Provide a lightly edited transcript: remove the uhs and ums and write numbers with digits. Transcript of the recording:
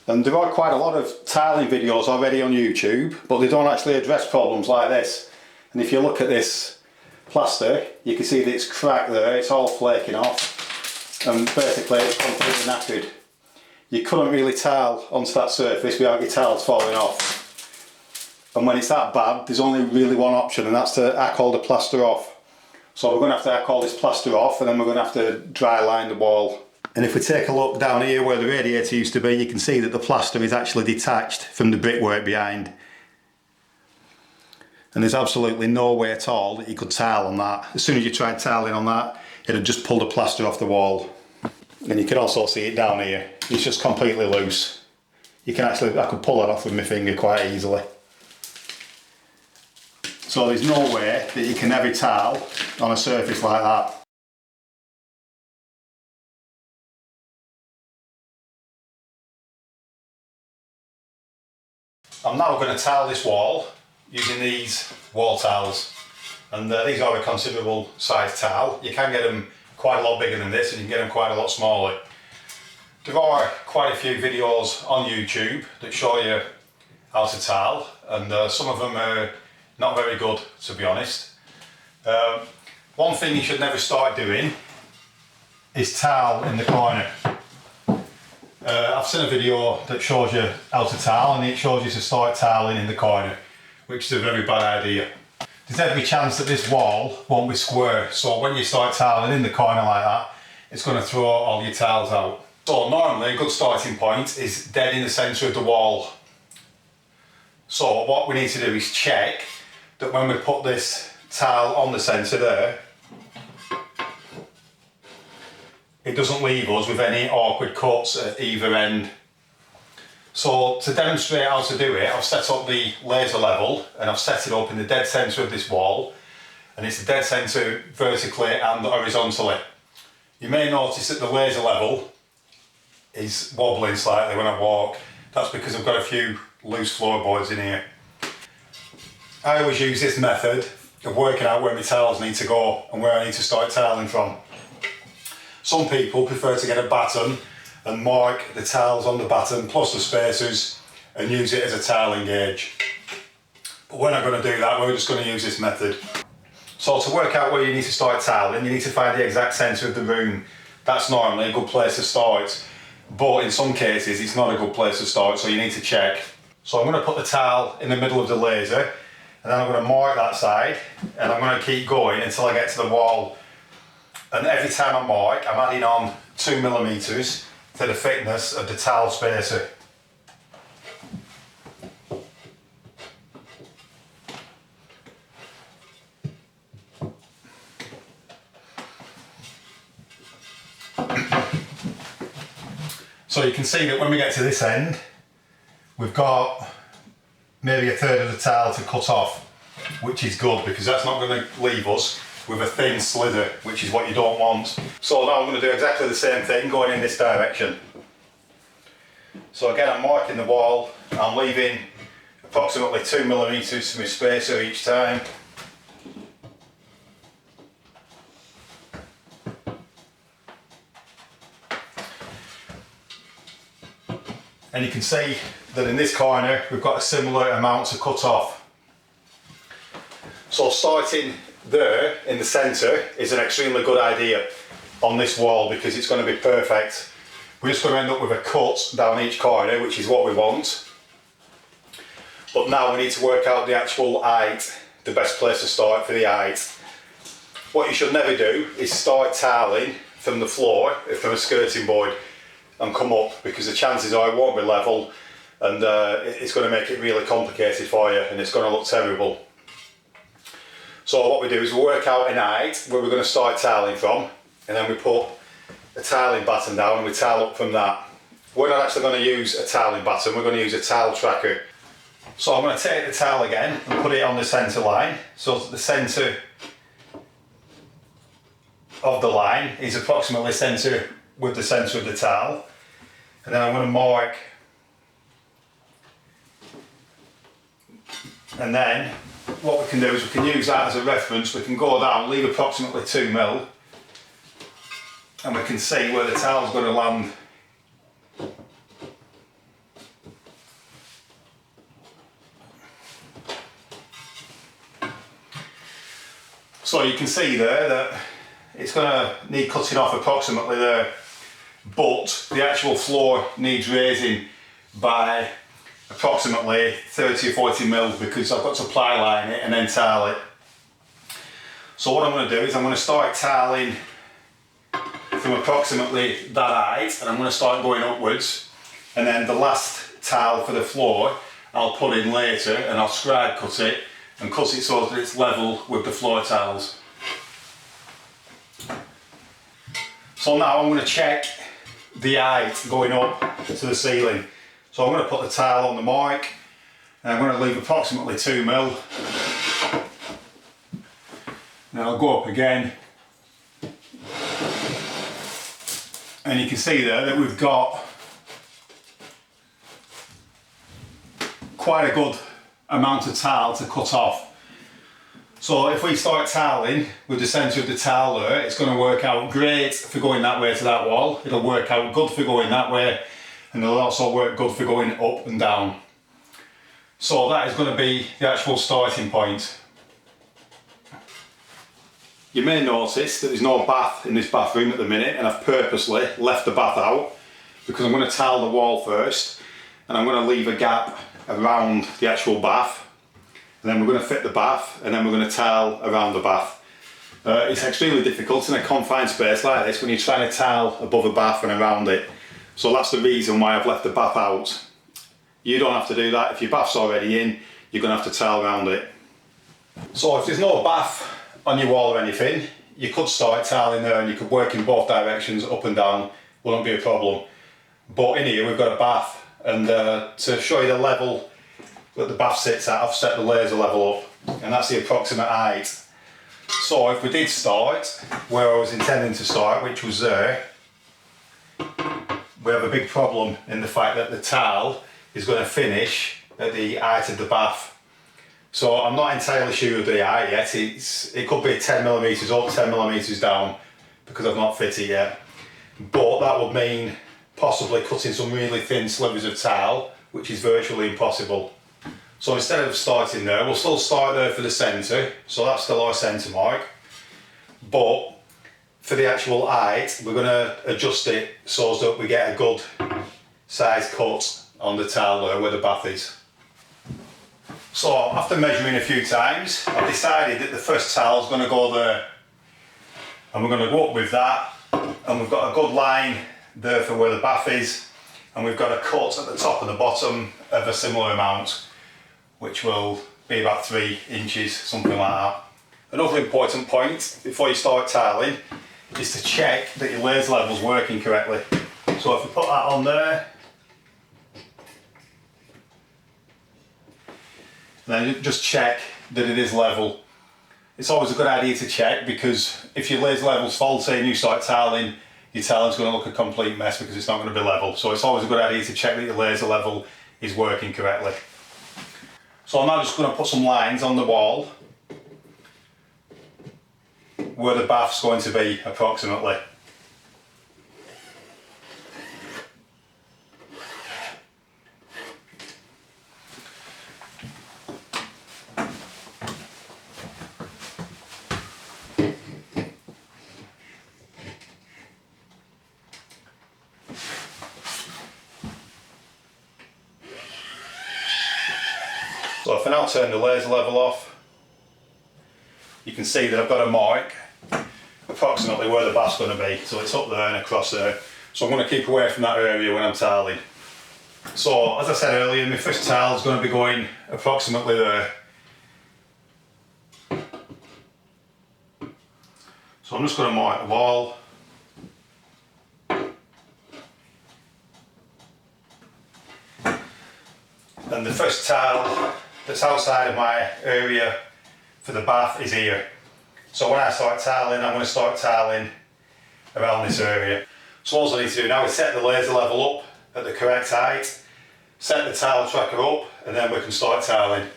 And there are quite a lot of tiling videos already on YouTube, but they don't actually address problems like this. And if you look at this plaster, you can see that it's cracked there, it's all flaking off, and basically it's completely knackered. You couldn't really tile onto that surface without your tiles falling off. And when it's that bad, there's only really one option, and that's to hack all the plaster off. So we're going to have to hack all this plaster off, and then we're going to have to dry line the wall. And if we take a look down here where the radiator used to be, you can see that the plaster is actually detached from the brickwork behind. And there's absolutely no way at all that you could tile on that. As soon as you tried tiling on that, it had just pulled the plaster off the wall. And you can also see it down here. It's just completely loose. You can actually, I could pull it off with my finger quite easily. So there's no way that you can ever tile on a surface like that. I'm now going to tile this wall using these wall tiles, and these are a considerable size tile. You can get them quite a lot bigger than this, and you can get them quite a lot smaller. There are quite a few videos on YouTube that show you how to tile, and some of them are not very good, to be honest. One thing you should never start doing is tile in the corner. I've seen a video that shows you how to tile, and it shows you to start tiling in the corner, which is a very bad idea. There's every chance that this wall won't be square, so when you start tiling in the corner like that, it's going to throw all your tiles out. So normally a good starting point is dead in the centre of the wall. So what we need to do is check that when we put this tile on the centre there, it doesn't leave us with any awkward cuts at either end. So to demonstrate how to do it, I've set up the laser level, and I've set it up in the dead centre of this wall, and it's the dead centre vertically and horizontally. You may notice that the laser level is wobbling slightly when I walk. That's because I've got a few loose floorboards in here. I always use this method of working out where my tiles need to go and where I need to start tiling from. Some people prefer to get a batten and mark the tiles on the batten plus the spacers and use it as a tiling gauge. But we're not going to do that, we're just going to use this method. So to work out where you need to start tiling, you need to find the exact centre of the room. That's normally a good place to start, but in some cases it's not a good place to start, so you need to check. So I'm going to put the tile in the middle of the laser, and then I'm going to mark that side, and I'm going to keep going until I get to the wall. And every time I mark, I'm adding on 2mm to the thickness of the tile spacer. So you can see that when we get to this end, we've got maybe a third of the tile to cut off, which is good because that's not going to leave us with a thin slither, which is what you don't want. So now I'm going to do exactly the same thing going in this direction. So again, I'm marking the wall, I'm leaving approximately 2mm to my spacer each time. And you can see that in this corner we've got a similar amount to cut off. So starting there in the centre is an extremely good idea on this wall because it's going to be perfect. We're just going to end up with a cut down each corner, which is what we want. But now we need to work out the actual height, the best place to start for the height. What you should never do is start tiling from the floor, from a skirting board, and come up, because the chances are it won't be level, and it's going to make it really complicated for you, and it's going to look terrible. So what we do is we work out in height where we're going to start tiling from, and then we put a tiling batten down and we tile up from that. We're not actually going to use a tiling batten, we're going to use a tile tracker. So I'm going to take the tile again and put it on the centre line, so that the centre of the line is approximately centre with the centre of the tile. And then I'm going to mark, and then what we can do is we can use that as a reference. We can go down, leave approximately 2mm, and we can see where the tile's going to land. So you can see there that it's going to need cutting off approximately there, but the actual floor needs raising by approximately 30 or 40 mil because I've got to ply line it and then tile it. So what I'm going to do is I'm going to start tiling from approximately that height, and I'm going to start going upwards, and then the last tile for the floor I'll put in later, and I'll scribe cut it and cut it so that it's level with the floor tiles. So now I'm going to check the height going up to the ceiling. So I'm going to put the tile on the mark, and I'm going to leave approximately 2 mil. Then I'll go up again, and you can see there that we've got quite a good amount of tile to cut off. So if we start tiling with the centre of the tile there, it's going to work out great for going that way to that wall. It'll work out good for going that way, and it'll also work good for going up and down. So that is going to be the actual starting point. You may notice that there's no bath in this bathroom at the minute, and I've purposely left the bath out because I'm going to tile the wall first, and I'm going to leave a gap around the actual bath, and then we're going to fit the bath, and then we're going to tile around the bath. It's extremely difficult in a confined space like this when you're trying to tile above a bath and around it. So that's the reason why I've left the bath out. You don't have to do that. If your bath's already in, you're going to have to tile around it. So if there's no bath on your wall or anything, you could start tiling there and you could work in both directions, up and down, wouldn't be a problem. But in here we've got a bath, and to show you the level that the bath sits at, I've set the laser level up, and that's the approximate height. So if we did start where I was intending to start, which was there, we have a big problem in the fact that the tile is going to finish at the height of the bath. So I'm not entirely sure of the height yet. It could be 10mm up, 10mm down, because I've not fit it yet. But that would mean possibly cutting some really thin slivers of tile, which is virtually impossible. So instead of starting there, we'll still start there for the centre, so that's still our centre mark. But for the actual height, we're going to adjust it so that we get a good size cut on the tile there where the bath is. So after measuring a few times, I've decided that the first tile is going to go there, and we're going to go up with that, and we've got a good line there for where the bath is, and we've got a cut at the top and the bottom of a similar amount, which will be about 3 inches, something like that. Another important point before you start tiling is to check that your laser level's working correctly. So if we put that on there, then just check that it is level. It's always a good idea to check, because if your laser level's faulty and you start tiling, your tiling's going to look a complete mess because it's not going to be level. So it's always a good idea to check that your laser level is working correctly. So I'm now just going to put some lines on the wall where the bath's going to be approximately. So if I now turn the laser level off, you can see that I've got a mark approximately where the bath's going to be. So it's up there and across there. So I'm going to keep away from that area when I'm tiling. So as I said earlier, my first tile is going to be going approximately there. So I'm just going to mark the wall. And the first tile that's outside of my area for the bath is here. So when I start tiling, I'm going to start tiling around this area. So all I need to do now is set the laser level up at the correct height, set the tile tracker up, and then we can start tiling.